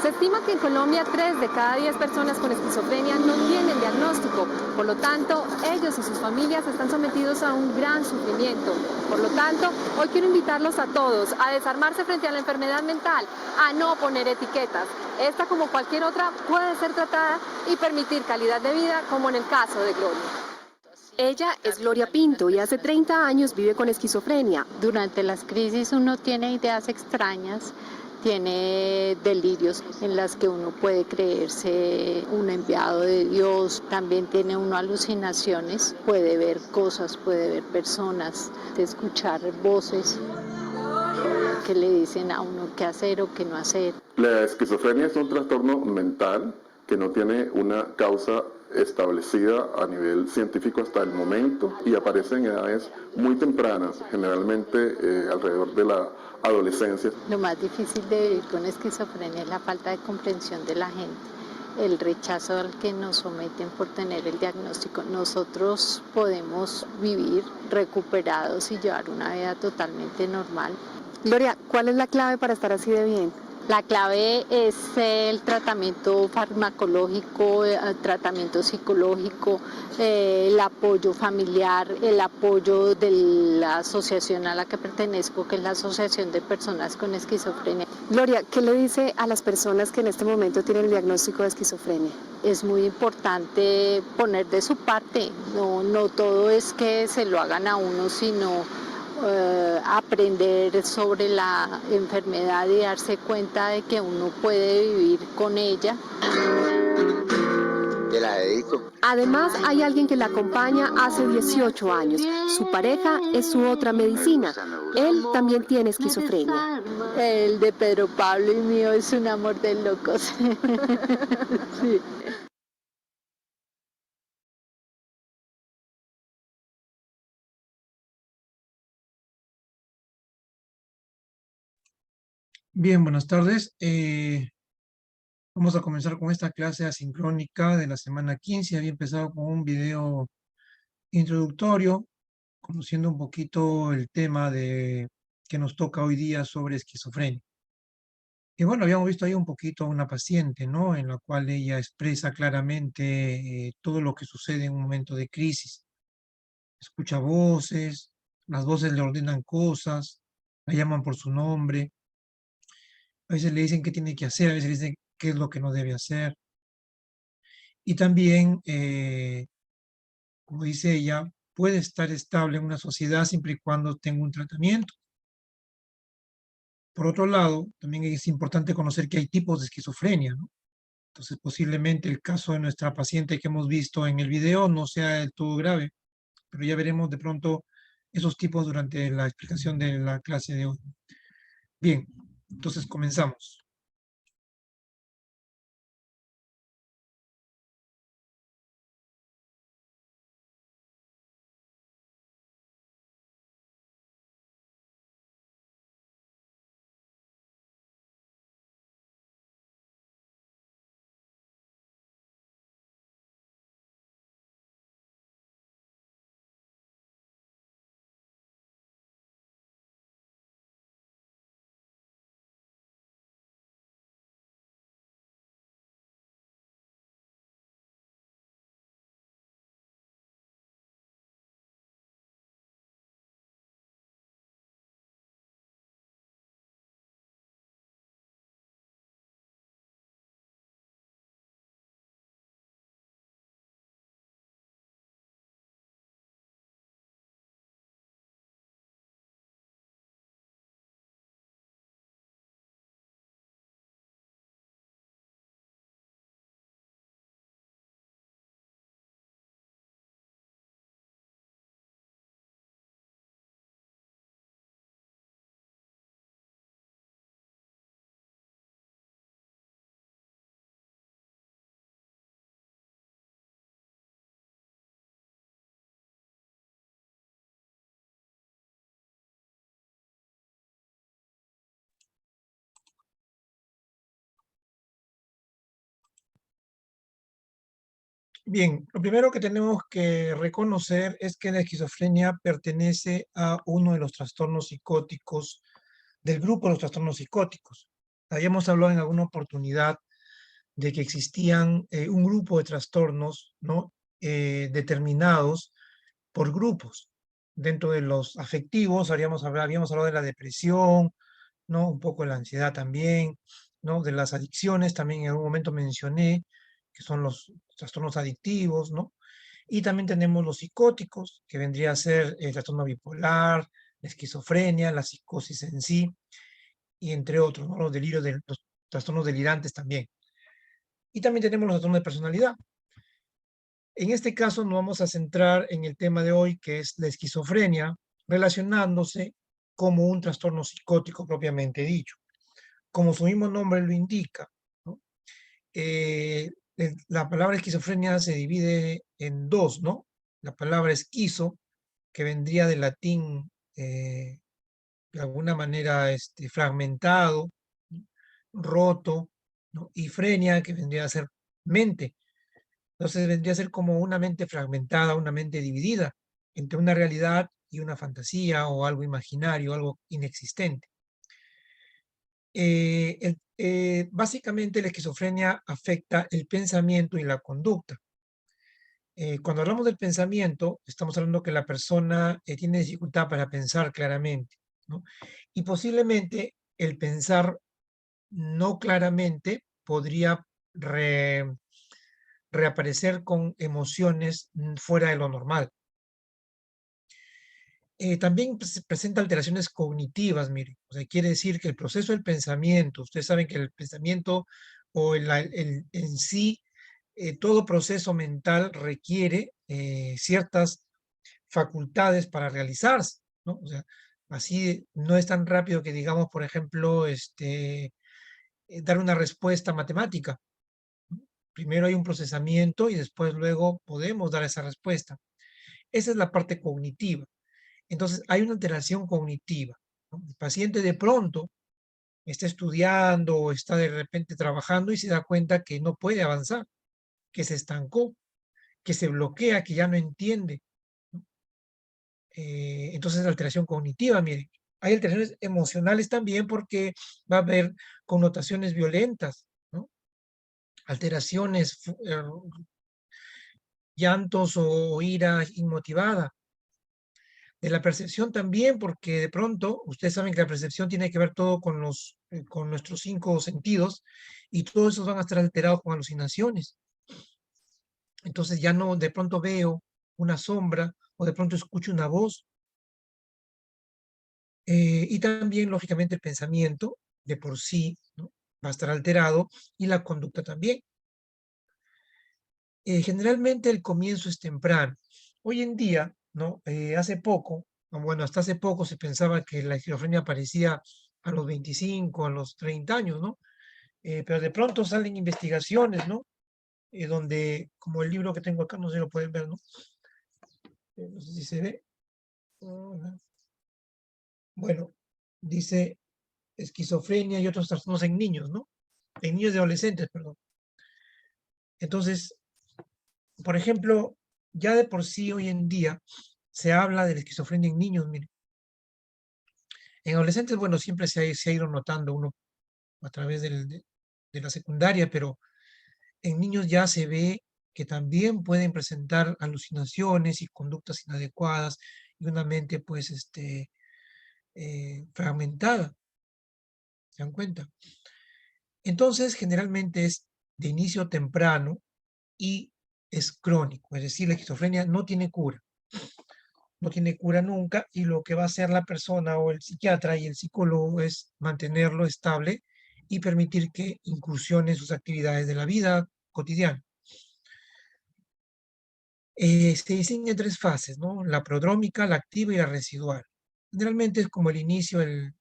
Se estima que en Colombia 3 de cada 10 personas con esquizofrenia no tienen diagnóstico. Por lo tanto, ellos y sus familias están sometidos a un gran sufrimiento. Por lo tanto, hoy quiero invitarlos a todos a desarmarse frente a la enfermedad mental, a no poner etiquetas. Esta, como cualquier otra, puede ser tratada y permitir calidad de vida, como en el caso de Gloria. Ella es Gloria Pinto y hace 30 años vive con esquizofrenia. Durante las crisis uno tiene ideas extrañas, tiene delirios en las que uno puede creerse un enviado de Dios, también tiene uno alucinaciones, puede ver cosas, puede ver personas, escuchar voces que le dicen a uno qué hacer o qué no hacer. La esquizofrenia es un trastorno mental que no tiene una causa establecida a nivel científico hasta el momento y aparece en edades muy tempranas, generalmente alrededor de la adolescencia. Lo más difícil de vivir con esquizofrenia es la falta de comprensión de la gente, el rechazo al que nos someten por tener el diagnóstico. Nosotros podemos vivir recuperados y llevar una vida totalmente normal. Gloria, ¿cuál es la clave para estar así de bien? La clave es el tratamiento farmacológico, el tratamiento psicológico, el apoyo familiar, el apoyo de la asociación a la que pertenezco, que es la Asociación de Personas con Esquizofrenia. Gloria, ¿qué le dice a las personas que en este momento tienen el diagnóstico de esquizofrenia? Es muy importante poner de su parte, no todo es que se lo hagan a uno, sino aprender sobre la enfermedad y darse cuenta de que uno puede vivir con ella. Te la dedico. Además, hay alguien que la acompaña hace 18 años. Su pareja es su otra medicina. Él también tiene esquizofrenia. El de Pedro Pablo y mío es un amor de locos. Sí. Bien, buenas tardes. Vamos a comenzar con esta clase asincrónica de la semana 15. Había empezado con un video introductorio, conociendo un poquito el tema que nos toca hoy día sobre esquizofrenia. Y bueno, habíamos visto ahí un poquito a una paciente, ¿no? En la cual ella expresa claramente todo lo que sucede en un momento de crisis. Escucha voces, las voces le ordenan cosas, la llaman por su nombre. A veces le dicen qué tiene que hacer, a veces le dicen qué es lo que no debe hacer. Y también, como dice ella, puede estar estable en una sociedad siempre y cuando tenga un tratamiento. Por otro lado, también es importante conocer que hay tipos de esquizofrenia, ¿no? Entonces, posiblemente el caso de nuestra paciente que hemos visto en el video no sea del todo grave, pero ya veremos de pronto esos tipos durante la explicación de la clase de hoy. Bien, entonces comenzamos. Bien, lo primero que tenemos que reconocer es que la esquizofrenia pertenece a uno de los trastornos psicóticos, del grupo de los trastornos psicóticos. habíamos hablado en alguna oportunidad de que existían un grupo de trastornos, ¿no? Determinados por grupos. Dentro de los afectivos habíamos hablado de la depresión, ¿no? Un poco de la ansiedad también, ¿no? De las adicciones también en algún momento mencioné, que son los trastornos adictivos, ¿no? Y también tenemos los psicóticos, que vendría a ser el trastorno bipolar, la esquizofrenia, la psicosis en sí, y entre otros, ¿no? Los trastornos delirantes también. Y también tenemos los trastornos de personalidad. En este caso nos vamos a centrar en el tema de hoy, que es la esquizofrenia, relacionándose como un trastorno psicótico propiamente dicho. Como su mismo nombre lo indica, ¿no? La palabra esquizofrenia se divide en dos, ¿no? La palabra esquizo, que vendría del latín de alguna manera fragmentado, ¿no? Roto, ¿no? Y frenia, que vendría a ser mente. Entonces vendría a ser como una mente fragmentada, una mente dividida entre una realidad y una fantasía o algo imaginario, algo inexistente. Básicamente la esquizofrenia afecta el pensamiento y la conducta. Cuando hablamos del pensamiento, estamos hablando que la persona tiene dificultad para pensar claramente, ¿no? Y posiblemente el pensar no claramente podría reaparecer con emociones fuera de lo normal. También presenta alteraciones cognitivas, mire. O sea, quiere decir que el proceso del pensamiento, ustedes saben que el pensamiento o en sí, todo proceso mental requiere ciertas facultades para realizarse, ¿no? O sea, así no es tan rápido que digamos, por ejemplo, dar una respuesta matemática. Primero hay un procesamiento y después luego podemos dar esa respuesta. Esa es la parte cognitiva. Entonces, hay una alteración cognitiva, ¿no? El paciente de pronto está estudiando o está de repente trabajando y se da cuenta que no puede avanzar, que se estancó, que se bloquea, que ya no entiende, ¿no? Entonces, la alteración cognitiva, miren. Hay alteraciones emocionales también porque va a haber connotaciones violentas, ¿no? Alteraciones, llantos o ira inmotivada. De la percepción también, porque de pronto, ustedes saben que la percepción tiene que ver todo con nuestros 5 sentidos, y todos esos van a estar alterados con alucinaciones. Entonces ya no, de pronto veo una sombra, o de pronto escucho una voz. Y también, lógicamente, el pensamiento de por sí, ¿no? Va a estar alterado, y la conducta también. Generalmente el comienzo es temprano. Hoy en día, ¿no? Hace poco, o bueno, hasta hace poco se pensaba que la esquizofrenia aparecía a los 25, a los 30 años, ¿no? Pero de pronto salen investigaciones, ¿no? Donde, como el libro que tengo acá, no sé si lo pueden ver, ¿no? No sé si se ve. Bueno, dice esquizofrenia y otros trastornos en niños, ¿no? En niños y adolescentes, perdón. Entonces, por ejemplo, ya de por sí hoy en día se habla de la esquizofrenia en niños, mire. En adolescentes, bueno, siempre se ha ido notando uno a través de la secundaria, pero en niños ya se ve que también pueden presentar alucinaciones y conductas inadecuadas y una mente, pues, fragmentada. ¿Se dan cuenta? Entonces, generalmente es de inicio temprano y es crónico, es decir, la esquizofrenia no tiene cura. No tiene cura nunca, y lo que va a hacer la persona o el psiquiatra y el psicólogo es mantenerlo estable y permitir que incursione en sus actividades de la vida cotidiana. Se distinguen 3 fases, ¿no? La prodrómica, la activa y la residual. Generalmente es como el inicio, en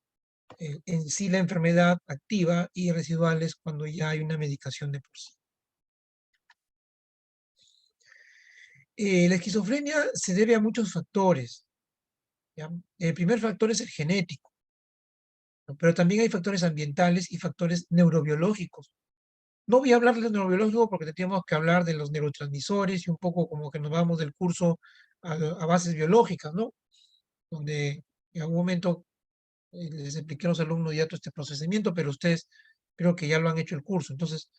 sí la enfermedad activa, y residual es cuando ya hay una medicación de por sí. La esquizofrenia se debe a muchos factores, ¿ya? El primer factor es el genético, ¿no? Pero también hay factores ambientales y factores neurobiológicos. No voy a hablar de los neurobiológicos porque tendríamos que hablar de los neurotransmisores y un poco como que nos vamos del curso a bases biológicas, ¿no? Donde en algún momento les expliqué a los alumnos ya todo este procesamiento, pero ustedes Creo que ya lo han hecho el curso. Entonces,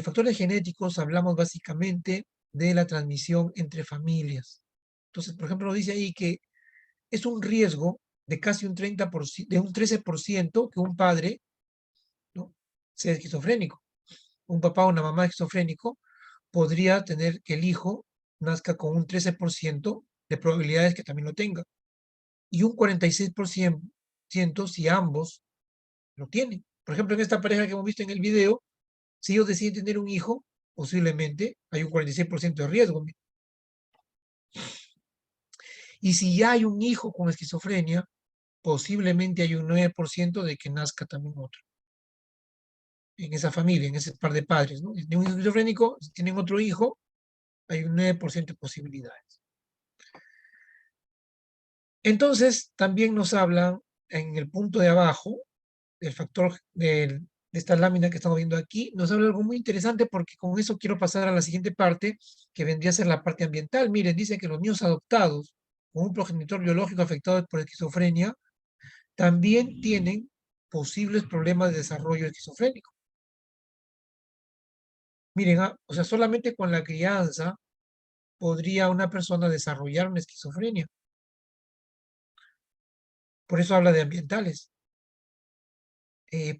factores genéticos, hablamos básicamente de la transmisión entre familias. Entonces, por ejemplo, nos dice ahí que es un riesgo de casi un 30%, de un 13% que un padre, ¿no?, sea esquizofrénico. Un papá o una mamá esquizofrénico podría tener que el hijo nazca con un 13% de probabilidades que también lo tenga. Y un 46% si ambos lo tienen. Por ejemplo, en esta pareja que hemos visto en el video, si ellos deciden tener un hijo, posiblemente hay un 46% de riesgo. Y si ya hay un hijo con esquizofrenia, posiblemente hay un 9% de que nazca también otro. En esa familia, en ese par de padres, ¿no? De un esquizofrénico, si tienen otro hijo, hay un 9% de posibilidades. Entonces, también nos hablan en el punto de abajo, del factor de esta lámina que estamos viendo aquí, nos habla algo muy interesante porque con eso quiero pasar a la siguiente parte, que vendría a ser la parte ambiental. Miren, dice que los niños adoptados con un progenitor biológico afectado por esquizofrenia también tienen posibles problemas de desarrollo esquizofrénico. Miren, o sea, solamente con la crianza podría una persona desarrollar una esquizofrenia. Por eso habla de ambientales.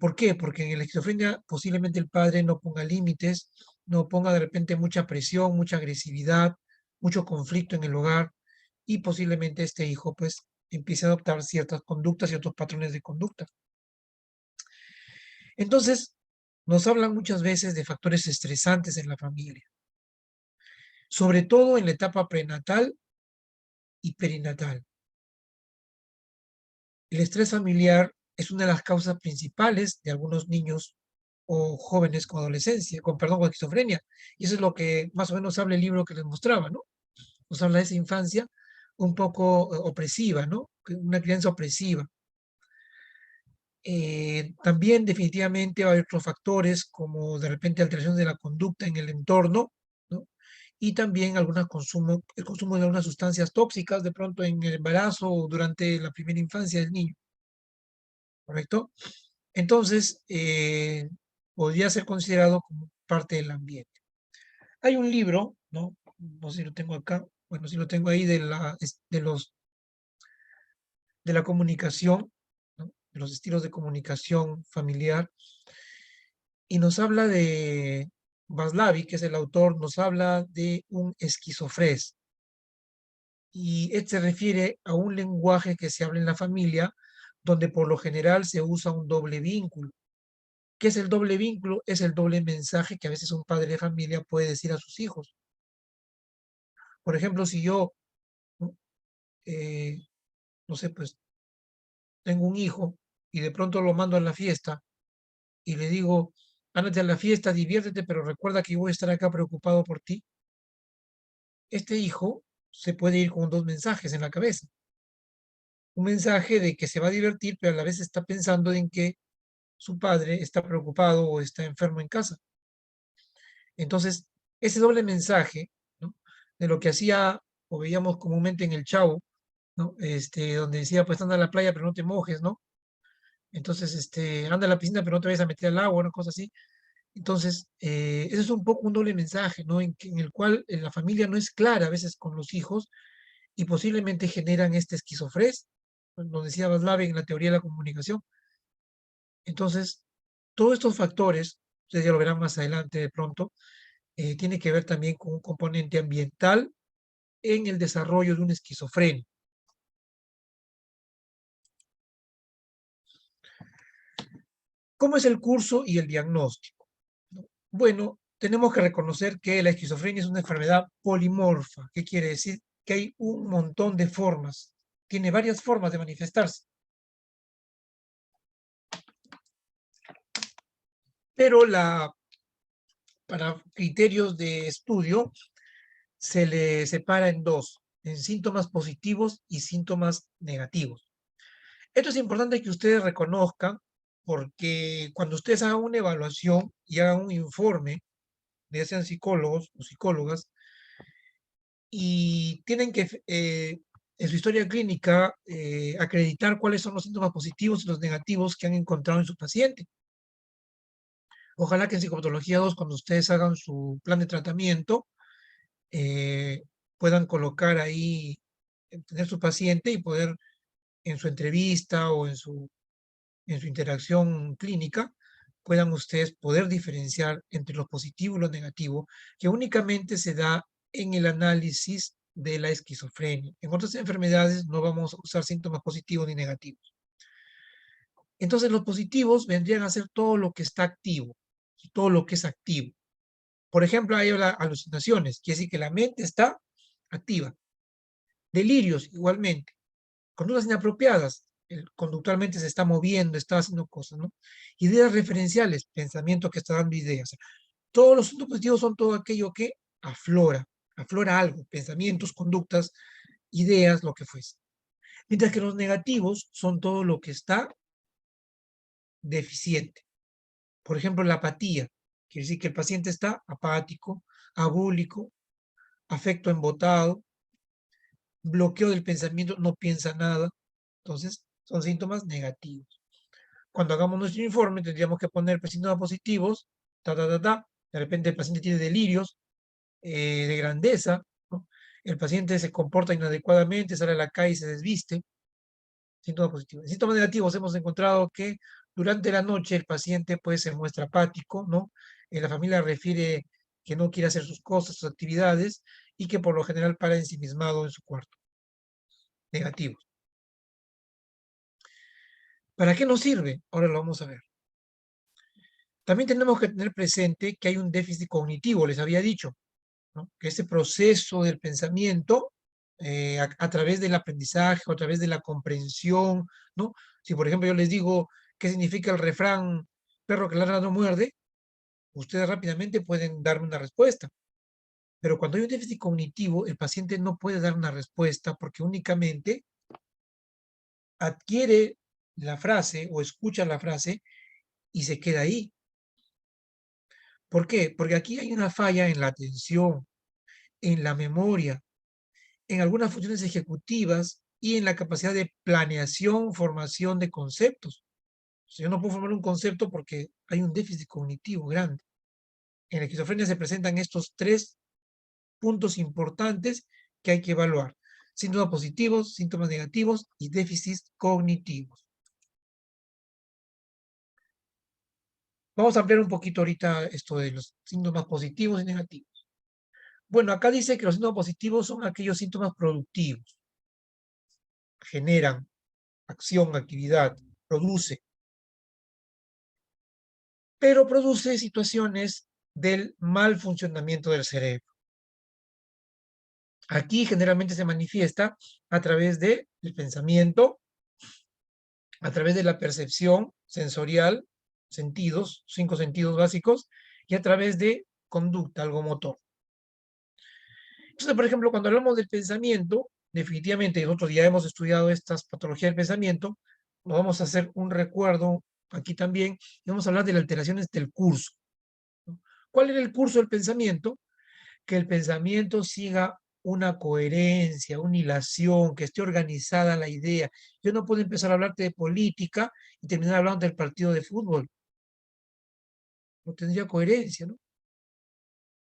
¿Por qué? Porque en la esquizofrenia posiblemente el padre no ponga límites, no ponga de repente mucha presión, mucha agresividad, mucho conflicto en el hogar y posiblemente este hijo pues empiece a adoptar ciertas conductas y otros patrones de conducta. Entonces, nos hablan muchas veces de factores estresantes en la familia, sobre todo en la etapa prenatal y perinatal. El estrés familiar es una de las causas principales de algunos niños o jóvenes con adolescencia, con esquizofrenia. Y eso es lo que más o menos habla el libro que les mostraba, ¿no? Nos habla de esa infancia un poco opresiva, ¿no? Una crianza opresiva. También definitivamente hay otros factores como de repente alteración de la conducta en el entorno, ¿no? Y también el consumo de algunas sustancias tóxicas de pronto en el embarazo o durante la primera infancia del niño, ¿correcto? Entonces, podría ser considerado como parte del ambiente. Hay un libro, ¿no? No sé si lo tengo acá, bueno, si lo tengo ahí de la comunicación, ¿no?, de los estilos de comunicación familiar, y nos habla de Vaslavi, que es el autor, nos habla de un esquizofrés. Y este se refiere a un lenguaje que se habla en la familia, donde por lo general se usa un doble vínculo. ¿Qué es el doble vínculo? Es el doble mensaje que a veces un padre de familia puede decir a sus hijos. Por ejemplo, si yo, ¿no?, eh, no sé, pues tengo un hijo y de pronto lo mando a la fiesta y le digo, ándate a la fiesta, diviértete, pero recuerda que yo voy a estar acá preocupado por ti. Este hijo se puede ir con dos mensajes en la cabeza. Un mensaje de que se va a divertir, pero a la vez está pensando en que su padre está preocupado o está enfermo en casa. Entonces, ese doble mensaje, ¿no?, de lo que hacía o veíamos comúnmente en El Chavo, ¿no?, donde decía, pues anda a la playa, pero no te mojes, ¿no? Entonces, anda a la piscina, pero no te vayas a meter al agua, una cosa así. Entonces, eso es un poco un doble mensaje, ¿no? En el cual la familia no es clara a veces con los hijos y posiblemente generan este esquizofrés, lo decía Vaslav en la teoría de la comunicación. Entonces, todos estos factores, ustedes ya lo verán más adelante de pronto, tiene que ver también con un componente ambiental en el desarrollo de una esquizofrenia. ¿Cómo es el curso y el diagnóstico? Bueno, tenemos que reconocer que la esquizofrenia es una enfermedad polimorfa. ¿Qué quiere decir? Que hay un montón de formas. Tiene varias formas de manifestarse. Pero para criterios de estudio se le separa en dos, en síntomas positivos y síntomas negativos. Esto es importante que ustedes reconozcan porque cuando ustedes hagan una evaluación y hagan un informe, ya sean psicólogos o psicólogas, y tienen que en su historia clínica acreditar cuáles son los síntomas positivos y los negativos que han encontrado en su paciente. Ojalá que en psicopatología 2, cuando ustedes hagan su plan de tratamiento, puedan colocar ahí, tener su paciente y poder en su entrevista o en su interacción clínica, puedan ustedes poder diferenciar entre lo positivo y lo negativo, que únicamente se da en el análisis de la esquizofrenia. En otras enfermedades no vamos a usar síntomas positivos ni negativos. Entonces los positivos vendrían a ser todo lo que está activo, todo lo que es activo. Por ejemplo, hay alucinaciones, quiere decir que la mente está activa. Delirios, igualmente. Conductas inapropiadas, conductualmente se está moviendo, está haciendo cosas, ¿no? Ideas referenciales, pensamiento que está dando ideas. Todos los síntomas positivos son todo aquello que aflora algo, pensamientos, conductas, ideas, lo que fuese. Mientras que los negativos son todo lo que está deficiente. Por ejemplo, la apatía, quiere decir que el paciente está apático, abúlico, afecto embotado, bloqueo del pensamiento, no piensa nada. Entonces, son síntomas negativos. Cuando hagamos nuestro informe, tendríamos que poner síntomas positivos, de repente el paciente tiene delirios de grandeza, ¿no? El paciente se comporta inadecuadamente, sale a la calle y se desviste, síntomas positivos. En síntomas negativos hemos encontrado que durante la noche el paciente pues se muestra apático, ¿no? La familia refiere que no quiere hacer sus cosas, sus actividades, y que por lo general para ensimismado en su cuarto. Negativos. ¿Para qué nos sirve? Ahora lo vamos a ver. También tenemos que tener presente que hay un déficit cognitivo, les había dicho, ¿no? Que ese proceso del pensamiento, a través del aprendizaje o a través de la comprensión, ¿no? Si por ejemplo yo les digo qué significa el refrán, perro que ladra no muerde, ustedes rápidamente pueden darme una respuesta. Pero cuando hay un déficit cognitivo, el paciente no puede dar una respuesta porque únicamente adquiere la frase o escucha la frase y se queda ahí. ¿Por qué? Porque aquí hay una falla en la atención, en la memoria, en algunas funciones ejecutivas y en la capacidad de planeación, formación de conceptos. O sea, yo no puedo formar un concepto porque hay un déficit cognitivo grande. En la esquizofrenia se presentan estos tres puntos importantes que hay que evaluar: síntomas positivos, síntomas negativos y déficits cognitivos. Vamos a ampliar un poquito ahorita esto de los síntomas positivos y negativos. Bueno, acá dice que los síntomas positivos son aquellos síntomas productivos. Generan acción, actividad, produce. Pero produce situaciones del mal funcionamiento del cerebro. Aquí generalmente se manifiesta a través del pensamiento, a través de la percepción sensorial, sentidos, 5 sentidos básicos, y a través de conducta, algo motor. Entonces, por ejemplo, cuando hablamos del pensamiento, definitivamente nosotros ya hemos estudiado estas patologías del pensamiento, nos vamos a hacer un recuerdo aquí también, y vamos a hablar de las alteraciones del curso. ¿Cuál era el curso del pensamiento? Que el pensamiento siga una coherencia, una hilación, que esté organizada la idea. Yo no puedo empezar a hablarte de política y terminar hablando del partido de fútbol. No tendría coherencia, ¿no?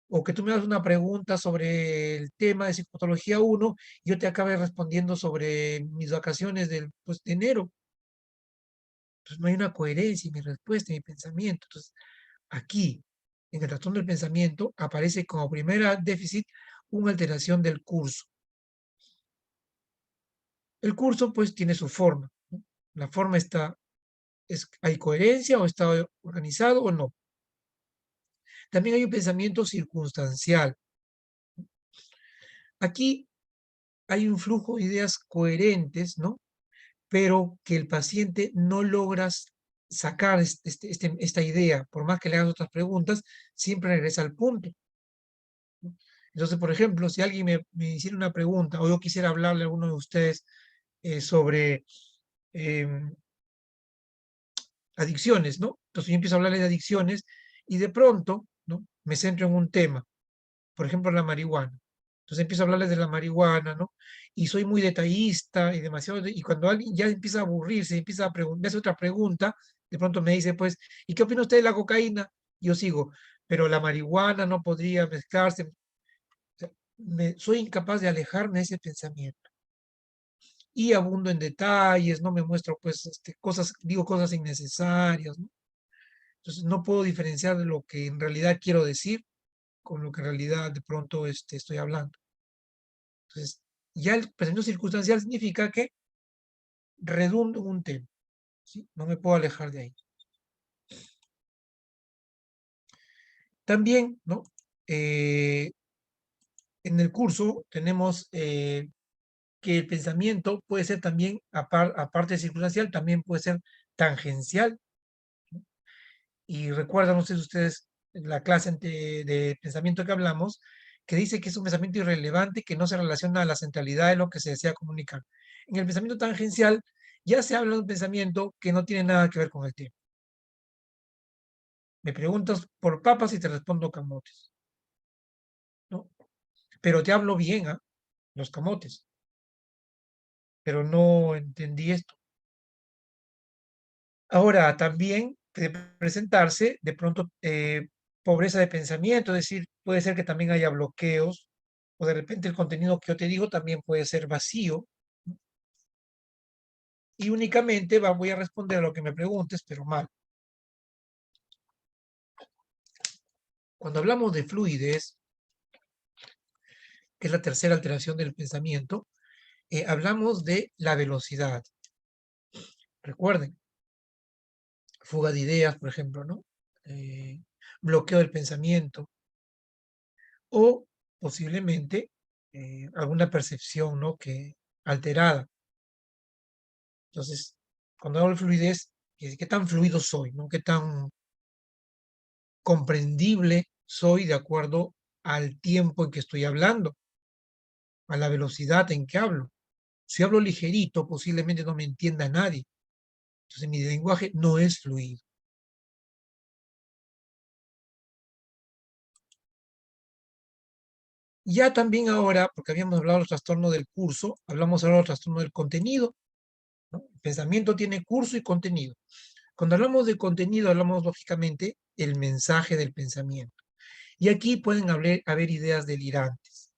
O que tú me hagas una pregunta sobre el tema de psicopatología 1 y yo te acabe respondiendo sobre mis vacaciones de enero. Entonces no hay una coherencia en mi respuesta, en mi pensamiento. Entonces, aquí, en el trastorno del pensamiento, aparece como primera déficit una alteración del curso. El curso, pues, tiene su forma, ¿no? La forma ¿hay coherencia o está organizado o no? También hay un pensamiento circunstancial. Aquí hay un flujo de ideas coherentes, ¿no? Pero que el paciente no logra sacar esta idea, por más que le hagas otras preguntas, siempre regresa al punto. Entonces, por ejemplo, si alguien me hiciera una pregunta o yo quisiera hablarle a alguno de ustedes sobre em, adicciones, ¿no? Entonces yo empiezo a hablarle de adicciones y de pronto, ¿no? Me centro en un tema, por ejemplo, la marihuana. Entonces empiezo a hablarles de la marihuana, ¿no? Y soy muy detallista y demasiado, y cuando alguien ya empieza a aburrirse, empieza a me hace otra pregunta, de pronto me dice, pues, ¿y qué opina usted de la cocaína? Yo sigo, pero la marihuana no podría mezclarse. O sea, soy incapaz de alejarme de ese pensamiento. Y abundo en detalles, no me muestro pues cosas, digo cosas innecesarias, ¿no? Entonces no puedo diferenciar de lo que en realidad quiero decir con lo que en realidad de pronto estoy hablando. Entonces, ya el pensamiento circunstancial significa que redundo en un tema, ¿sí? No me puedo alejar de ahí. También, ¿no? En el curso tenemos que el pensamiento puede ser también, aparte de circunstancial, también puede ser tangencial. Y recuerdan ustedes en la clase de pensamiento que hablamos, que dice que es un pensamiento irrelevante que no se relaciona a la centralidad de lo que se desea comunicar. En el pensamiento tangencial ya se habla de un pensamiento que no tiene nada que ver con el tema. Me preguntas por papas y te respondo camotes, ¿no? Pero te hablo bien, ¿ah? Los camotes, pero no entendí esto. Ahora, también puede presentarse de pronto pobreza de pensamiento, es decir, puede ser que también haya bloqueos, o de repente el contenido que yo te digo también puede ser vacío, ¿no? Y únicamente voy a responder a lo que me preguntes, pero mal. Cuando hablamos de fluidez, que es la tercera alteración del pensamiento, hablamos de la velocidad. Recuerden, fuga de ideas, por ejemplo, ¿no? Bloqueo del pensamiento, o posiblemente alguna percepción, ¿no? Que alterada. Entonces, cuando hablo de fluidez, ¿qué tan fluido soy, ¿no? ¿Qué tan comprendible soy de acuerdo al tiempo en que estoy hablando, a la velocidad en que hablo? Si hablo ligerito, posiblemente no me entienda nadie. Entonces, mi lenguaje no es fluido. Ya también ahora, porque habíamos hablado del trastorno del curso, hablamos ahora del trastorno del contenido, ¿no? El pensamiento tiene curso y contenido. Cuando hablamos de contenido, hablamos lógicamente el mensaje del pensamiento. Y aquí pueden haber ideas delirantes.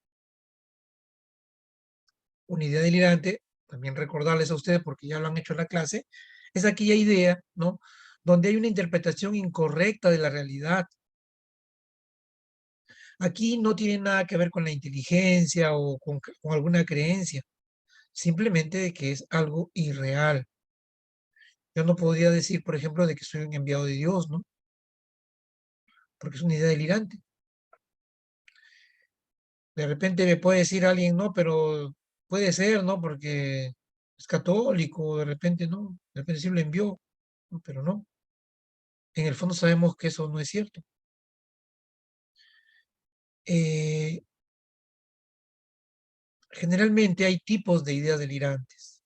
Una idea delirante, también recordarles a ustedes, porque ya lo han hecho en la clase, es aquella idea, ¿no? Donde hay una interpretación incorrecta de la realidad. Aquí no tiene nada que ver con la inteligencia o con alguna creencia, simplemente de que es algo irreal. Yo no podría decir, por ejemplo, de que soy un enviado de Dios, ¿no? Porque es una idea delirante. De repente me puede decir alguien, no, pero puede ser, ¿no? Porque es católico, de repente no, de repente sí lo envió, ¿no? Pero no. En el fondo sabemos que eso no es cierto. Eh, Generalmente hay tipos de ideas delirantes.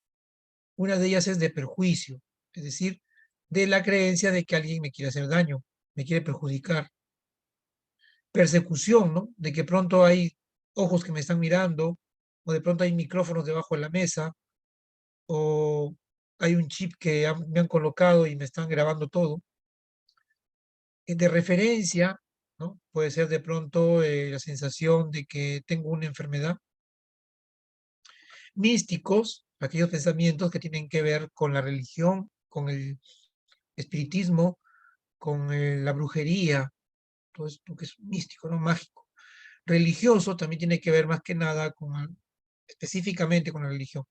Una de ellas es de perjuicio, es decir, de la creencia de que alguien me quiere hacer daño, me quiere perjudicar. Persecución, ¿no? De que pronto hay ojos que me están mirando, o de pronto hay micrófonos debajo de la mesa, o hay un chip que me han colocado y me están grabando todo. De referencia, ¿no? Puede ser de pronto la sensación de que tengo una enfermedad. Místicos, aquellos pensamientos que tienen que ver con la religión, con el espiritismo, con la brujería, todo esto que es místico, ¿no? Mágico. Religioso también tiene que ver más que nada con, específicamente con la religión.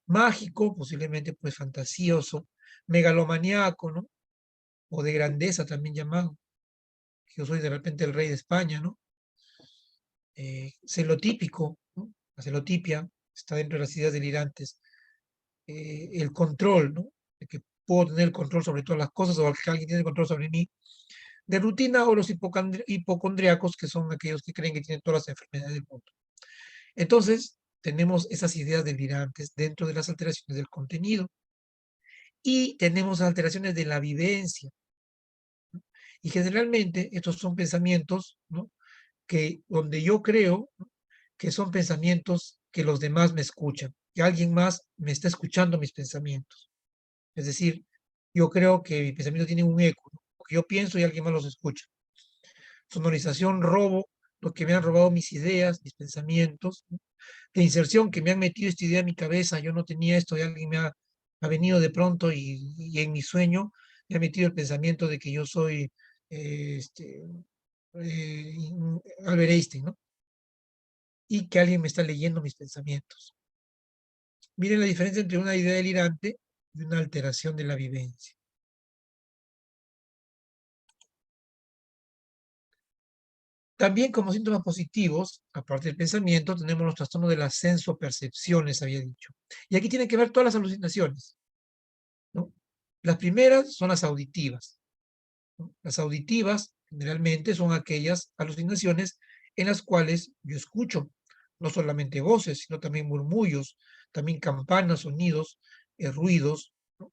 Mágico, posiblemente pues fantasioso, megalomaníaco, ¿no? O de grandeza también llamado. Yo soy de repente el rey de España, ¿no? Celotípico, ¿no? La celotipia está dentro de las ideas delirantes. El control, ¿no? De que puedo tener el control sobre todas las cosas o que alguien tiene el control sobre mí. De rutina, o los hipocondriacos, que son aquellos que creen que tienen todas las enfermedades del mundo. Entonces, tenemos esas ideas delirantes dentro de las alteraciones del contenido. Y tenemos alteraciones de la vivencia. Y generalmente estos son pensamientos, ¿no? Que donde yo creo, ¿no? Que son pensamientos que los demás me escuchan, que alguien más me está escuchando mis pensamientos. Es decir, yo creo que mi pensamiento tiene un eco, ¿no? Porque yo pienso y alguien más los escucha. Sonorización, robo, lo que me han robado mis ideas, mis pensamientos, ¿no? De inserción, que me han metido esta idea en mi cabeza, yo no tenía esto, y alguien ha venido de pronto y en mi sueño me ha metido el pensamiento de que yo soy eh, este, Albert Einstein, ¿no? Y que alguien me está leyendo mis pensamientos. Miren la diferencia entre una idea delirante y una alteración de la vivencia. También como síntomas positivos, aparte del pensamiento, tenemos los trastornos de las sensopercepciones, había dicho. Y aquí tienen que ver todas las alucinaciones, ¿no? Las primeras son las auditivas, ¿no? Las auditivas generalmente son aquellas alucinaciones en las cuales yo escucho no solamente voces, sino también murmullos, también campanas, sonidos, ruidos, ¿no?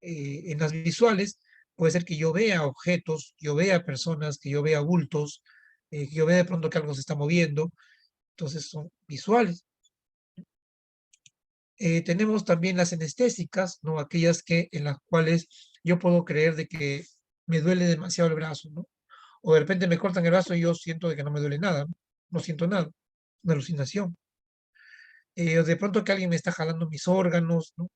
En las visuales puede ser que yo vea objetos, yo vea personas, que yo vea bultos, que yo vea de pronto que algo se está moviendo, entonces son visuales. Tenemos también las anestésicas, ¿no? Aquellas en las cuales yo puedo creer de que me duele demasiado el brazo, ¿no? O de repente me cortan el brazo y yo siento de que no me duele nada, ¿no? No siento nada, una alucinación. O de pronto que alguien me está jalando mis órganos, ¿no?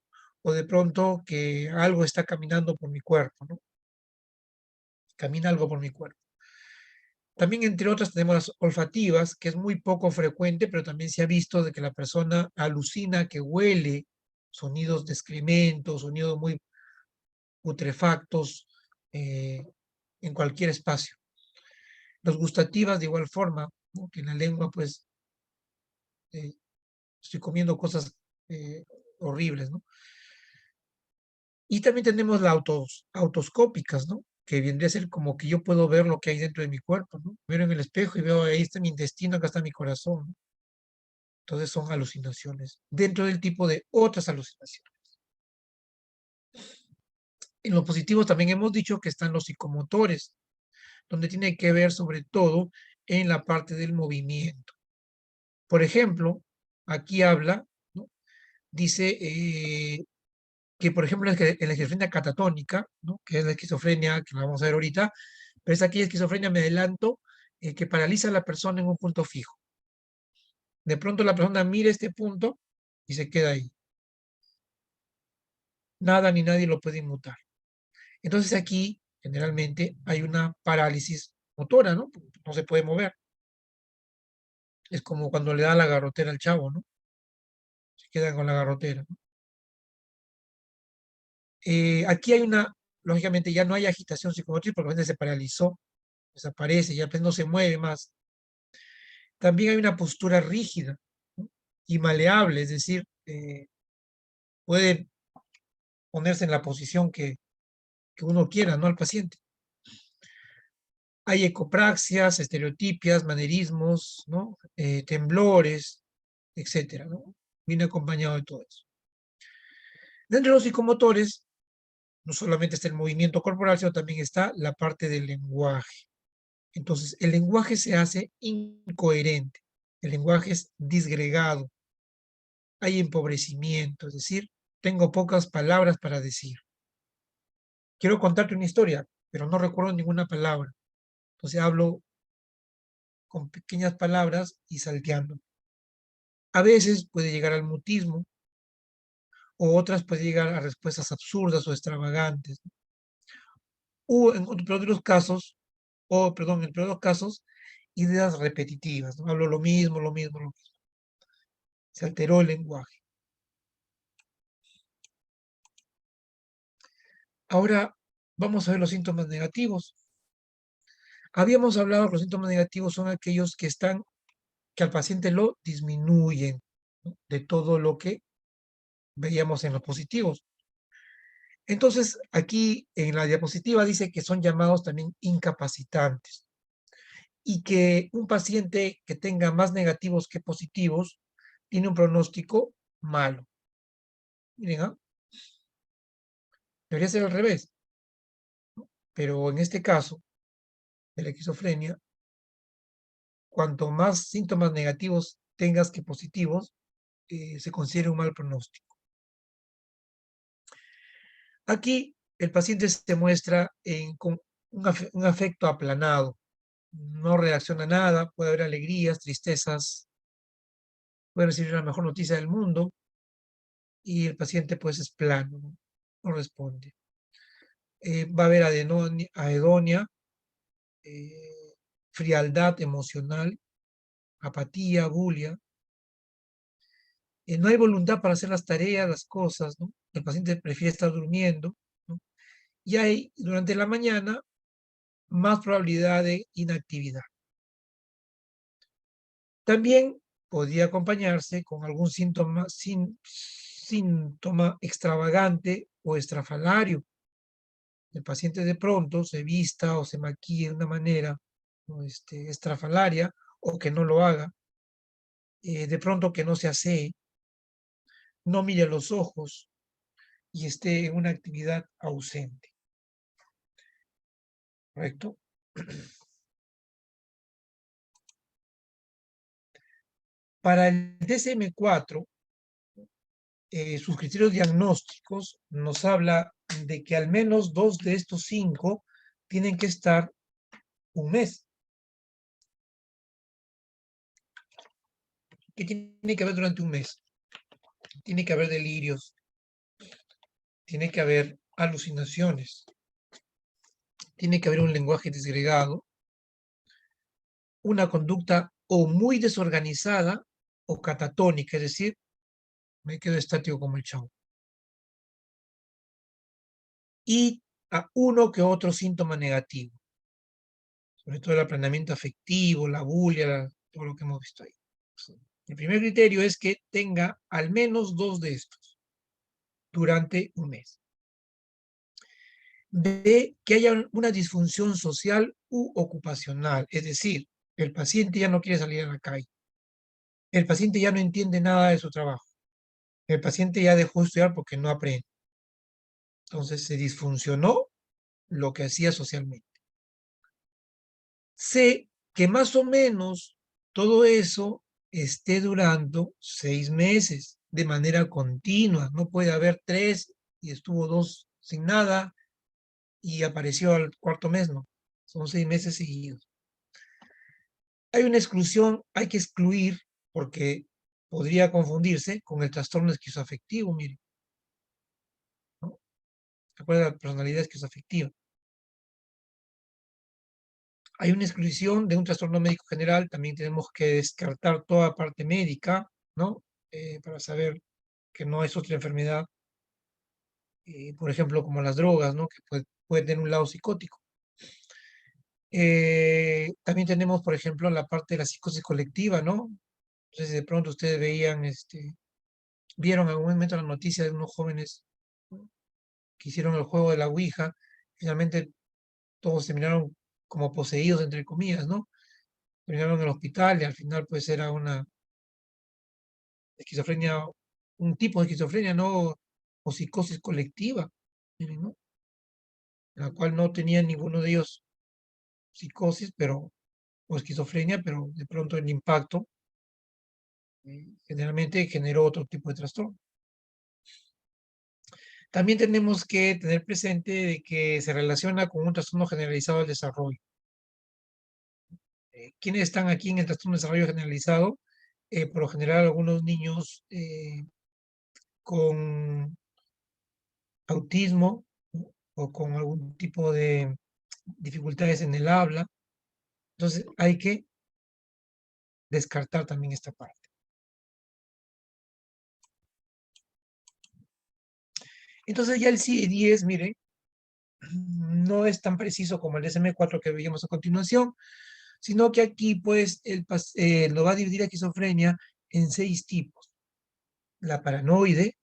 O de pronto que algo está caminando por mi cuerpo, ¿no? Camina algo por mi cuerpo. También, entre otras, tenemos las olfativas, que es muy poco frecuente, pero también se ha visto de que la persona alucina que huele sonidos de excrementos, sonidos muy putrefactos eh, en cualquier espacio. Las gustativas, de igual forma, ¿no? Que en la lengua, pues, eh, estoy comiendo cosas horribles, ¿no? Y también tenemos las autoscópicas, ¿no? Que vendría a ser como que yo puedo ver lo que hay dentro de mi cuerpo, ¿no? Miro en el espejo y veo ahí está mi intestino, acá está mi corazón, ¿no? Entonces son alucinaciones, dentro del tipo de otras alucinaciones. En los positivos también hemos dicho que están los psicomotores, donde tiene que ver sobre todo en la parte del movimiento. Por ejemplo, aquí habla, ¿no? Dice que, por ejemplo, en la esquizofrenia catatónica, ¿no? Que es la esquizofrenia que la vamos a ver ahorita, pero es aquella esquizofrenia, me adelanto, que paraliza a la persona en un punto fijo. De pronto la persona mira este punto y se queda ahí. Nada ni nadie lo puede inmutar. Entonces aquí, generalmente, hay una parálisis motora, ¿no? No se puede mover. Es como cuando le da la garrotera al chavo, ¿no? Se queda con la garrotera, ¿no? Aquí hay lógicamente ya no hay agitación psicomotriz porque la gente se paralizó, desaparece, ya pues no se mueve más. También hay una postura rígida, ¿no? Y maleable, es decir, puede ponerse en la posición que uno quiera, ¿no? Al paciente. Hay ecopraxias, estereotipias, manerismos, ¿no? Temblores, etcétera, ¿no? Viene acompañado de todo eso. Dentro de los psicomotores, no solamente está el movimiento corporal, sino también está la parte del lenguaje. Entonces, el lenguaje se hace incoherente, el lenguaje es disgregado, hay empobrecimiento, es decir, tengo pocas palabras para decir. Quiero contarte una historia, pero no recuerdo ninguna palabra. Entonces hablo con pequeñas palabras y salteando. A veces puede llegar al mutismo, o otras puede llegar a respuestas absurdas o extravagantes. O en otros casos, entre otros casos, ideas repetitivas, ¿no? Hablo lo mismo, lo mismo, lo mismo. Se alteró el lenguaje. Ahora vamos a ver los síntomas negativos. Habíamos hablado que los síntomas negativos son aquellos que al paciente lo disminuyen, ¿no? De todo lo que veíamos en los positivos. Entonces, aquí en la diapositiva dice que son llamados también incapacitantes y que un paciente que tenga más negativos que positivos tiene un pronóstico malo. Miren, ¿ah? Debería ser al revés, ¿no? Pero en este caso de la esquizofrenia, cuanto más síntomas negativos tengas que positivos, se considera un mal pronóstico. Aquí el paciente se muestra con un afecto aplanado, no reacciona a nada, puede haber alegrías, tristezas, puede recibir la mejor noticia del mundo y el paciente pues es plano, no responde. Va a haber aedonia, frialdad emocional, apatía, bulia. No hay voluntad para hacer las tareas, las cosas, ¿no? El paciente prefiere estar durmiendo, ¿no? Y hay durante la mañana más probabilidad de inactividad. También podría acompañarse con algún síntoma extravagante o estrafalario. El paciente de pronto se vista o se maquille de una manera, ¿no?, estrafalaria, o que no lo haga. De pronto que no se asee, no mire a los ojos y esté en una actividad ausente. ¿Correcto? Para el DSM-4, sus criterios diagnósticos nos habla de que al menos 2 de estos 5 tienen que estar un mes. ¿Qué tiene que haber durante un mes? Tiene que haber delirios, tiene que haber alucinaciones, tiene que haber un lenguaje disgregado, una conducta o muy desorganizada o catatónica, es decir, me quedo estático como el chavo. Y a uno que otro síntoma negativo, sobre todo el aplanamiento afectivo, la bulia, todo lo que hemos visto ahí. El primer criterio es que tenga al menos 2 de estos durante un mes. B, que haya una disfunción social u ocupacional, es decir, el paciente ya no quiere salir a la calle, el paciente ya no entiende nada de su trabajo, el paciente ya dejó de estudiar porque no aprende. Entonces se disfuncionó lo que hacía socialmente. C, que más o menos todo eso esté durando 6 meses de manera continua. No puede haber 3 y estuvo 2 sin nada y apareció al cuarto mes, no. Son 6 meses seguidos. Hay una exclusión, hay que excluir porque podría confundirse con el trastorno esquizoafectivo, mire, ¿no? ¿Se acuerdan de la personalidad esquizoafectiva? Hay una exclusión de un trastorno médico general, también tenemos que descartar toda parte médica, ¿no? Para saber que no es otra enfermedad, por ejemplo, como las drogas, ¿no? Que puede tener un lado psicótico. También tenemos, por ejemplo, la parte de la psicosis colectiva, ¿no? Entonces, de pronto ustedes vieron en algún momento la noticia de unos jóvenes, ¿no?, que hicieron el juego de la Ouija, finalmente todos terminaron como poseídos, entre comillas, ¿no? Terminaron en el hospital y al final pues era una esquizofrenia, un tipo de esquizofrenia, ¿no? O psicosis colectiva, miren, ¿no? En la cual no tenía ninguno de ellos psicosis, o esquizofrenia, pero de pronto el impacto generalmente generó otro tipo de trastorno. También tenemos que tener presente de que se relaciona con un trastorno generalizado del desarrollo. ¿Quiénes están aquí en el trastorno de desarrollo generalizado? Por lo general, algunos niños con autismo, ¿no?, o con algún tipo de dificultades en el habla. Entonces, hay que descartar también esta parte. Entonces, ya el CIE-10, mire, no es tan preciso como el DSM-4 que veíamos a continuación, sino que aquí, pues, lo va a dividir la esquizofrenia en 6 tipos: la paranoide,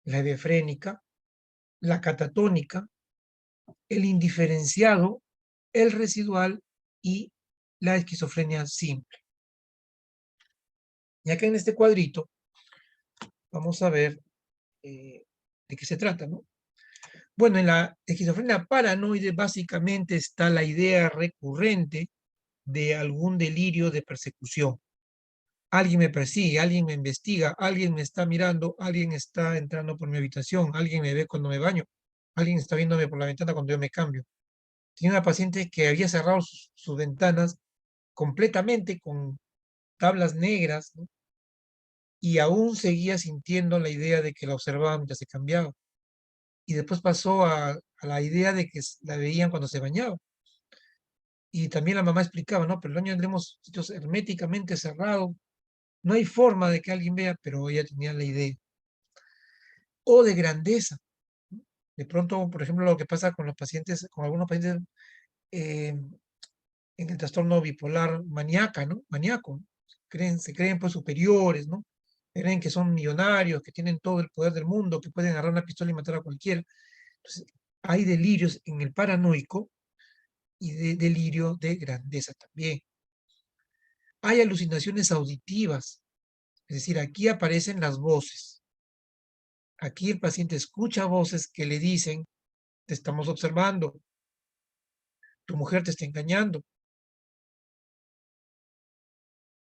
la hebefrénica, la catatónica, el indiferenciado, el residual y la esquizofrenia simple. Y acá en este cuadrito vamos a ver de qué se trata, ¿no? Bueno, en la esquizofrenia paranoide básicamente está la idea recurrente de algún delirio de persecución. Alguien me persigue, alguien me investiga, alguien me está mirando, alguien está entrando por mi habitación, alguien me ve cuando me baño, alguien está viéndome por la ventana cuando yo me cambio. Tenía una paciente que había cerrado sus ventanas completamente con tablas negras, ¿no? Y aún seguía sintiendo la idea de que la observaban mientras se cambiaba. Y después pasó a la idea de que la veían cuando se bañaba. Y también la mamá explicaba, ¿no? Pero el baño tendremos sitios herméticamente cerrados, no hay forma de que alguien vea, pero ella tenía la idea. O de grandeza. De pronto, por ejemplo, lo que pasa con los pacientes, con algunos pacientes eh, en el trastorno bipolar maníaca, ¿no? Maníaco. Se creen pues superiores, ¿no? Creen que son millonarios, que tienen todo el poder del mundo, que pueden agarrar una pistola y matar a cualquiera. Entonces, hay delirios en el paranoico y delirio de grandeza también. Hay alucinaciones auditivas, es decir, aquí aparecen las voces. Aquí el paciente escucha voces que le dicen, te estamos observando, tu mujer te está engañando,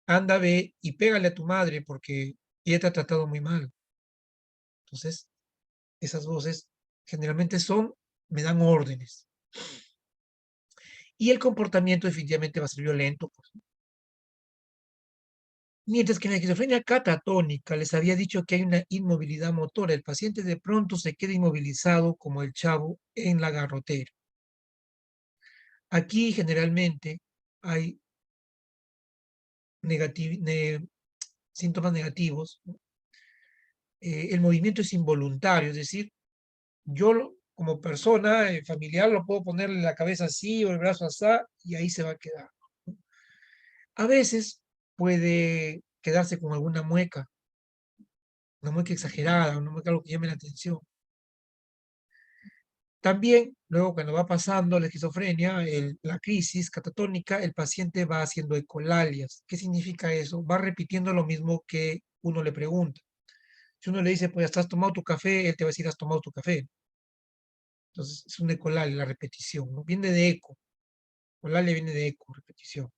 anda, ve y pégale a tu madre porque ella te ha tratado muy mal. Entonces, esas voces generalmente me dan órdenes. Y el comportamiento definitivamente va a ser violento, pues. Mientras que en la esquizofrenia catatónica les había dicho que hay una inmovilidad motora. El paciente de pronto se queda inmovilizado como el chavo en la garrotera. Aquí generalmente hay síntomas negativos, ¿no? El movimiento es involuntario, es decir, como persona familiar lo puedo ponerle la cabeza así o el brazo así y ahí se va a quedar, ¿no? A veces puede quedarse con alguna mueca, una mueca exagerada, una mueca algo que llame la atención. También, luego cuando va pasando la esquizofrenia, la crisis catatónica, el paciente va haciendo ecolalias. ¿Qué significa eso? Va repitiendo lo mismo que uno le pregunta. Si uno le dice, pues, ¿has tomado tu café? Él te va a decir, ¿has tomado tu café? Entonces, es un ecolalia, la repetición, ¿no? Viene de eco. Ecolalia viene de eco, repetición.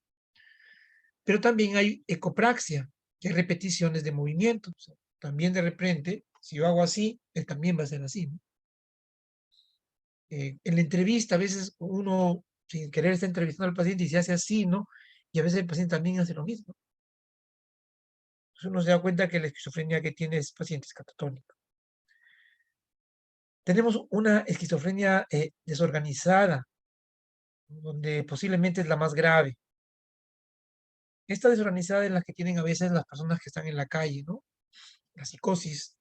Pero también hay ecopraxia, que es repeticiones de movimiento. O sea, también de repente, si yo hago así, él también va a ser así, ¿no? En la entrevista, a veces uno, sin querer, está entrevistando al paciente y se hace así, ¿no? Y a veces el paciente también hace lo mismo. Entonces uno se da cuenta que la esquizofrenia que tiene es paciente es catatónica. Tenemos una esquizofrenia desorganizada, donde posiblemente es la más grave. Esta desorganizada es la que tienen a veces las personas que están en la calle, ¿no? La psicosis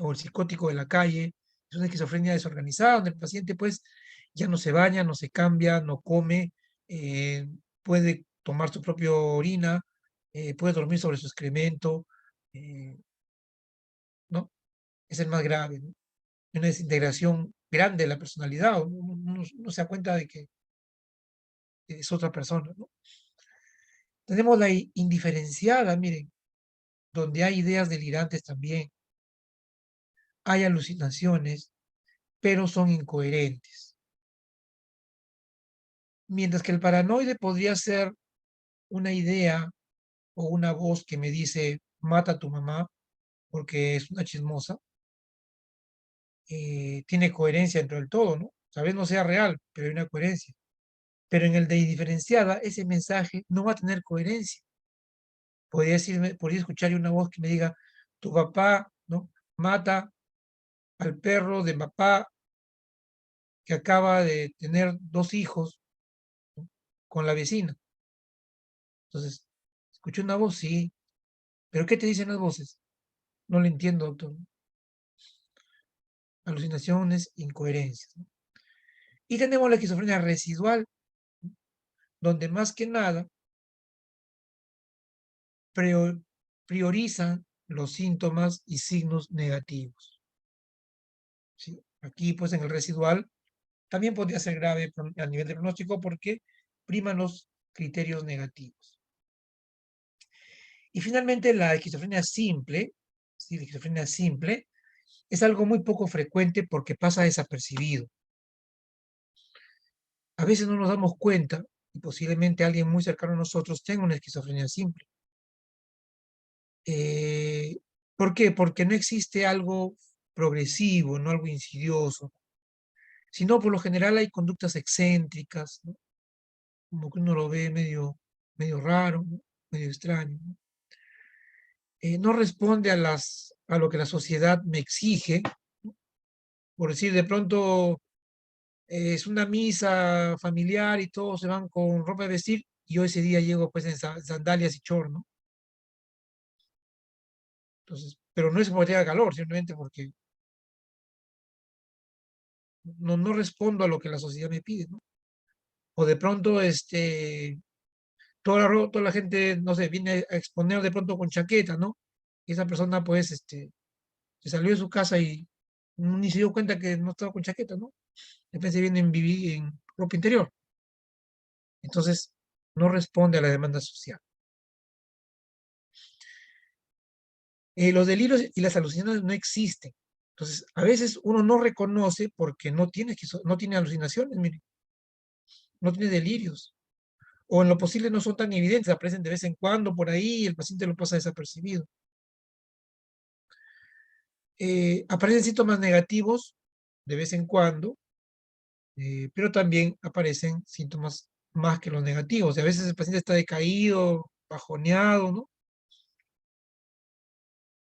o el psicótico de la calle, es una esquizofrenia desorganizada, donde el paciente pues ya no se baña, no se cambia, no come, puede tomar su propia orina, puede dormir sobre su excremento, ¿no? Es el más grave, ¿no? Una desintegración grande de la personalidad, uno se da cuenta de que es otra persona, ¿no? Tenemos la indiferenciada, miren, donde hay ideas delirantes también, hay alucinaciones, pero son incoherentes. Mientras que el paranoide podría ser una idea o una voz que me dice, mata a tu mamá porque es una chismosa, tiene coherencia dentro del todo, ¿no? Tal vez no sea real, pero hay una coherencia. Pero en el de indiferenciada, ese mensaje no va a tener coherencia. Podría escuchar una voz que me diga, tu papá, ¿no? Mata al perro de papá que acaba de tener 2 hijos, ¿no? Con la vecina. Entonces, escuché una voz, sí, pero ¿qué te dicen las voces? No lo entiendo, doctor. Alucinaciones, incoherencias, ¿no? Y tenemos la esquizofrenia residual, ¿no? Donde más que nada priorizan los síntomas y signos negativos, ¿sí? Aquí, pues, en el residual, también podría ser grave a nivel de pronóstico porque priman los criterios negativos. Y finalmente, la esquizofrenia simple, ¿sí? La esquizofrenia simple es algo muy poco frecuente porque pasa desapercibido. A veces no nos damos cuenta y posiblemente alguien muy cercano a nosotros tenga una esquizofrenia simple. ¿Por qué? Porque no existe algo progresivo, no algo insidioso, sino por lo general hay conductas excéntricas, ¿no? como que uno lo ve medio raro, ¿no? Medio extraño, ¿no? No responde a lo que la sociedad me exige, ¿no? Por decir, de pronto es una misa familiar y todos se van con ropa de vestir, y yo ese día llego pues en sandalias y short, ¿no? Entonces, pero no es porque tenga calor, simplemente porque no respondo a lo que la sociedad me pide, ¿no? O de pronto, toda la gente, no sé, viene a exponer de pronto con chaqueta, ¿no? Y esa persona, pues, se salió de su casa y ni se dio cuenta que no estaba con chaqueta, ¿no? Después se viene en ropa interior. Entonces, no responde a la demanda social. Los delirios y las alucinaciones no existen. Entonces, a veces uno no reconoce porque no tiene alucinaciones, mire, no tiene delirios. O en lo posible no son tan evidentes, aparecen de vez en cuando por ahí y el paciente lo pasa desapercibido. Aparecen síntomas negativos de vez en cuando, pero también aparecen síntomas más que los negativos. Y a veces el paciente está decaído, bajoneado, ¿no?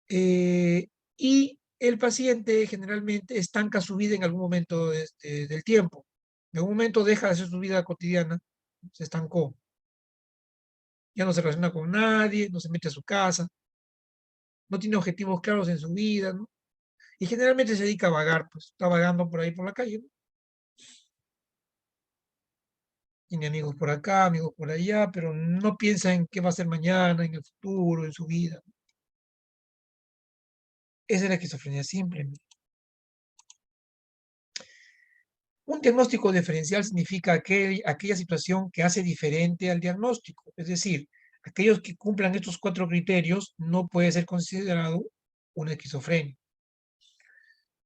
Y el paciente generalmente estanca su vida en algún momento del tiempo. En algún momento deja de hacer su vida cotidiana, se estancó. Ya no se relaciona con nadie, no se mete a su casa, no tiene objetivos claros en su vida, ¿no? Y generalmente se dedica a vagar, pues está vagando por ahí por la calle, ¿no? Tiene amigos por acá, amigos por allá, pero no piensa en qué va a hacer mañana, en el futuro, en su vida. Esa es la esquizofrenia simple. Un diagnóstico diferencial significa aquella situación que hace diferente al diagnóstico. Es decir, aquellos que cumplan estos 4 criterios no puede ser considerado una esquizofrenia.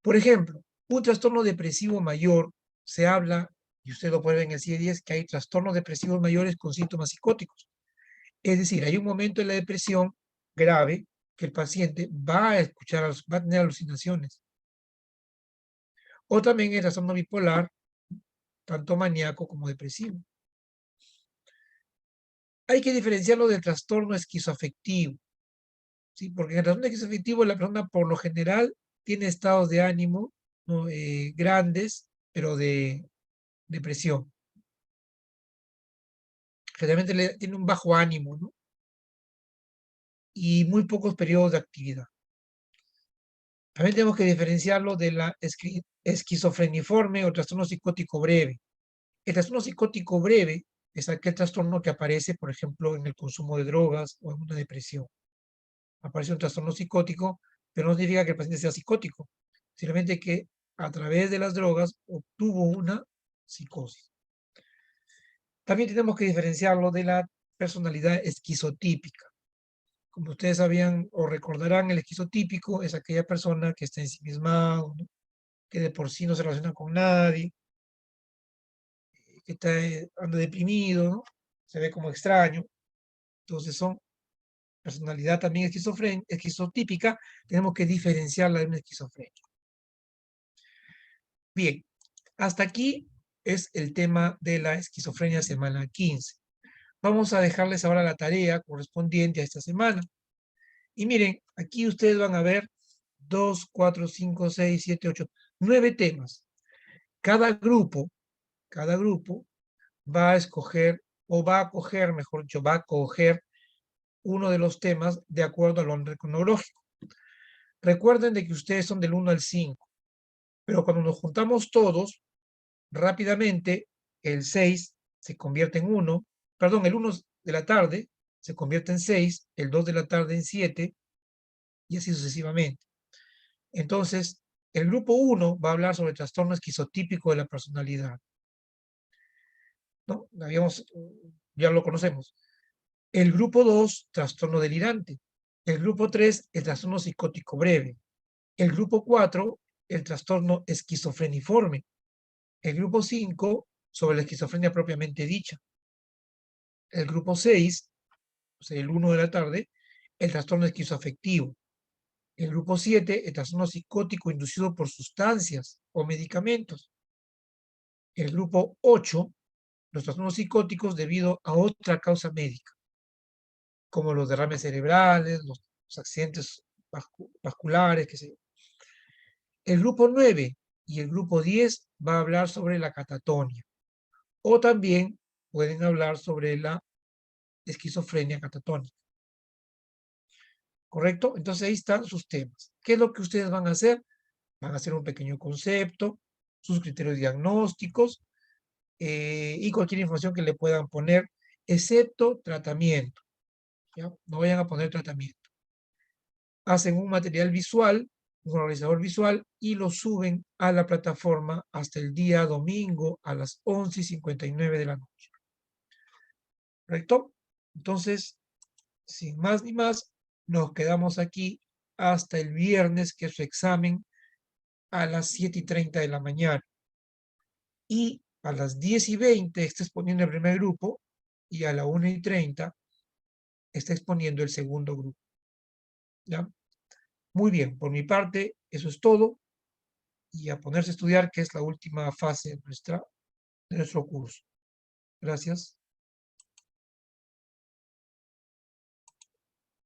Por ejemplo, un trastorno depresivo mayor, se habla, y usted lo puede ver en el CIE-10, que hay trastornos depresivos mayores con síntomas psicóticos. Es decir, hay un momento en la depresión grave que el paciente va a tener alucinaciones. O también el trastorno bipolar, tanto maníaco como depresivo. Hay que diferenciarlo del trastorno esquizoafectivo, ¿sí? Porque en el trastorno esquizoafectivo la persona por lo general tiene estados de ánimo, ¿no? Grandes, pero de depresión. Generalmente tiene un bajo ánimo, ¿no? Y muy pocos periodos de actividad. También tenemos que diferenciarlo de la esquizofreniforme o trastorno psicótico breve. El trastorno psicótico breve es aquel trastorno que aparece, por ejemplo, en el consumo de drogas o en una depresión. Aparece un trastorno psicótico, pero no significa que el paciente sea psicótico, simplemente que a través de las drogas obtuvo una psicosis. También tenemos que diferenciarlo de la personalidad esquizotípica. Como ustedes sabían o recordarán, el esquizotípico es aquella persona que está ensimismado, ¿no? Que de por sí no se relaciona con nadie, que anda deprimido, ¿no? Se ve como extraño. Entonces son personalidad también esquizotípica, tenemos que diferenciarla de una esquizofrenia. Bien, hasta aquí es el tema de la esquizofrenia semana 15. Vamos a dejarles ahora la tarea correspondiente a esta semana. Y miren, aquí ustedes van a ver 2, 4, 5, 6, 7, 8, 9 temas. Cada grupo va a escoger, o va a coger, mejor dicho, va a coger uno de los temas de acuerdo al orden cronológico. Recuerden de que ustedes son del 1 al 5, pero cuando nos juntamos todos, rápidamente el 6 se convierte en 1, perdón, el 1 de la tarde se convierte en 6, el 2 de la tarde en 7, y así sucesivamente. Entonces, el grupo 1 va a hablar sobre el trastorno esquizotípico de la personalidad, ¿no? Ya lo conocemos. El grupo 2, trastorno delirante. El grupo 3, el trastorno psicótico breve. El grupo 4, el trastorno esquizofreniforme. El grupo 5, sobre la esquizofrenia propiamente dicha. El grupo 6, o sea, el 1 de la tarde, el trastorno esquizoafectivo. El grupo 7, el trastorno psicótico inducido por sustancias o medicamentos. El grupo 8, los trastornos psicóticos debido a otra causa médica, como los derrames cerebrales, los accidentes vasculares, qué sé yo. El grupo 9 y el grupo 10 va a hablar sobre la catatonia, o también pueden hablar sobre la esquizofrenia catatónica. ¿Correcto? Entonces ahí están sus temas. ¿Qué es lo que ustedes van a hacer? Van a hacer un pequeño concepto, sus criterios diagnósticos y cualquier información que le puedan poner, excepto tratamiento. ¿Ya? No vayan a poner tratamiento. Hacen un material visual, un organizador visual, y lo suben a la plataforma hasta el día domingo a las 11:59 de la noche. ¿Correcto? Entonces, sin más ni más, nos quedamos aquí hasta el viernes, que es su examen, a las 7:30 de la mañana. Y a las 10:20 está exponiendo el primer grupo, y a la 1:30 está exponiendo el segundo grupo. ¿Ya? Muy bien, por mi parte, eso es todo. Y a ponerse a estudiar, que es la última fase de nuestro curso. Gracias.